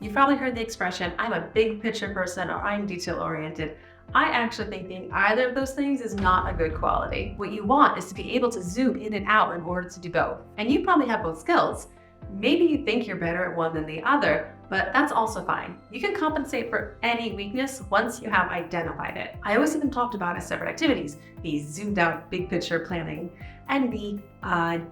You've probably heard the expression, I'm a big picture person or I'm detail oriented. I actually think being either of those things is not a good quality. What you want is to be able to zoom in and out in order to do both. And you probably have both skills. Maybe you think you're better at one than the other, but that's also fine. You can compensate for any weakness once you have identified it. I always see them talked about as separate activities, the zoomed out big picture planning and the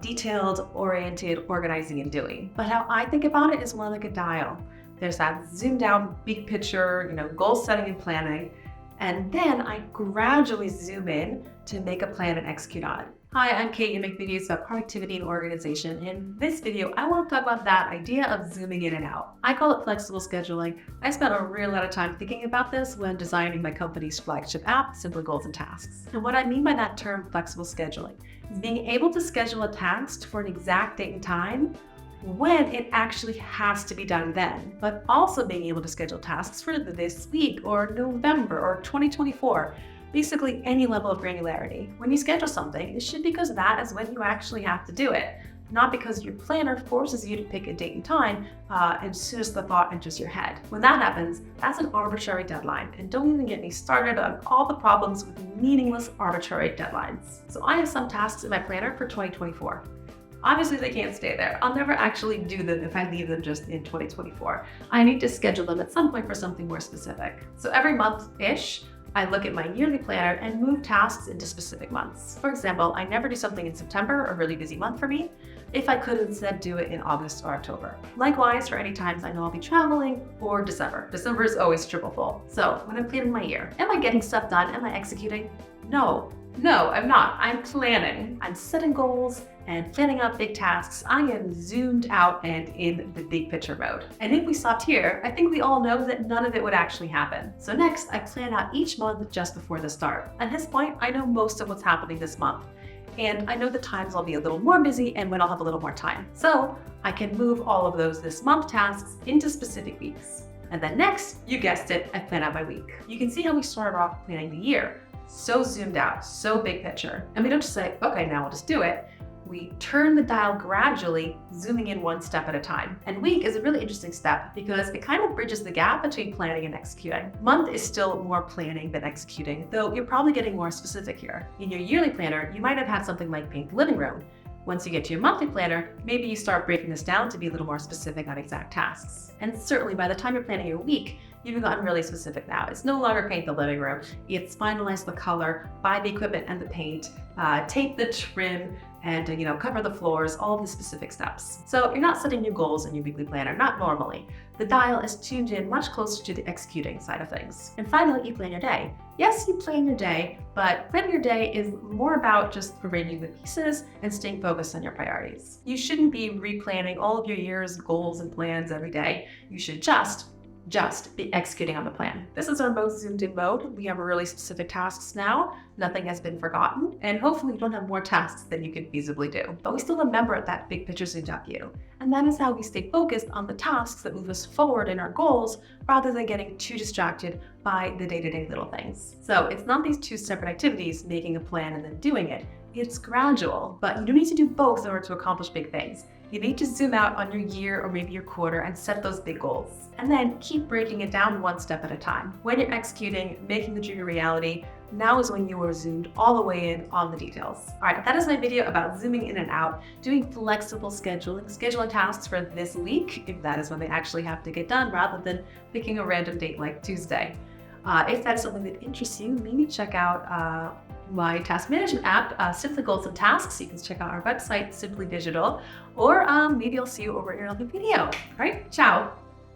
detailed oriented organizing and doing. But how I think about it is more like a dial. There's that zoomed out big picture, goal setting and planning. And then I gradually zoom in to make a plan and execute on it. Hi, I'm Kate and make videos about productivity and organization. In this video, I want to talk about that idea of zooming in and out. I call it flexible scheduling. I spent a real lot of time thinking about this when designing my company's flagship app, Simply Goals and Tasks. And what I mean by that term, flexible scheduling, is being able to schedule a task for an exact date and time when it actually has to be done then, but also being able to schedule tasks for this week or November or 2024. Basically any level of granularity. When you schedule something, it should be because that is when you actually have to do it, not because your planner forces you to pick a date and time as soon as the thought enters your head. When that happens, that's an arbitrary deadline, and don't even get me started on all the problems with meaningless arbitrary deadlines. So I have some tasks in my planner for 2024. Obviously, they can't stay there. I'll never actually do them if I leave them just in 2024. I need to schedule them at some point for something more specific. So every month-ish, I look at my yearly planner and move tasks into specific months. For example, I never do something in September, a really busy month for me, if I could instead do it in August or October. Likewise, for any times I know I'll be traveling, or December. December is always triple full. So when I'm planning my year, am I getting stuff done? Am I executing? No, I'm not. I'm planning. I'm setting goals and planning out big tasks. I am zoomed out and in the big picture mode. And if we stopped here, I think we all know that none of it would actually happen. So next, I plan out each month just before the start. At this point, I know most of what's happening this month. And I know the times I'll be a little more busy and when I'll have a little more time. So I can move all of those this month tasks into specific weeks. And then next, you guessed it, I plan out my week. You can see how we started off planning the year. So zoomed out, so big picture. And we don't just say, okay, now I'll just do it. We turn the dial gradually, zooming in one step at a time. And week is a really interesting step because it kind of bridges the gap between planning and executing. Month is still more planning than executing, though you're probably getting more specific here. In your yearly planner, you might have had something like paint the living room. Once you get to your monthly planner, maybe you start breaking this down to be a little more specific on exact tasks. And certainly by the time you're planning your week, you've gotten really specific now. It's no longer paint the living room. It's finalize the color, buy the equipment and the paint, tape the trim, and cover the floors, all the specific steps. So you're not setting new goals in your weekly planner, not normally. The dial is tuned in much closer to the executing side of things. And finally, you plan your day. Yes, you plan your day, but planning your day is more about just arranging the pieces and staying focused on your priorities. You shouldn't be replanning all of your year's goals and plans every day. You should just be executing on the plan. This is our most zoomed in mode. We have really specific tasks now. Nothing has been forgotten. And hopefully you don't have more tasks than you could feasibly do. But we still remember that big picture zoomed out view. And that is how we stay focused on the tasks that move us forward in our goals rather than getting too distracted by the day-to-day little things. So it's not these two separate activities, making a plan and then doing it. It's gradual, but you don't need to do both in order to accomplish big things. You need to zoom out on your year or maybe your quarter and set those big goals. And then keep breaking it down one step at a time. When you're executing, making the dream a reality, now is when you are zoomed all the way in on the details. All right, that is my video about zooming in and out, doing flexible scheduling tasks for this week, if that is when they actually have to get done, rather than picking a random date like Tuesday. If that's something that interests you, maybe check out my task management app, Simply Goals and Tasks. You can check out our website, Simply.Digital, or maybe I'll see you over in another video. All right, ciao.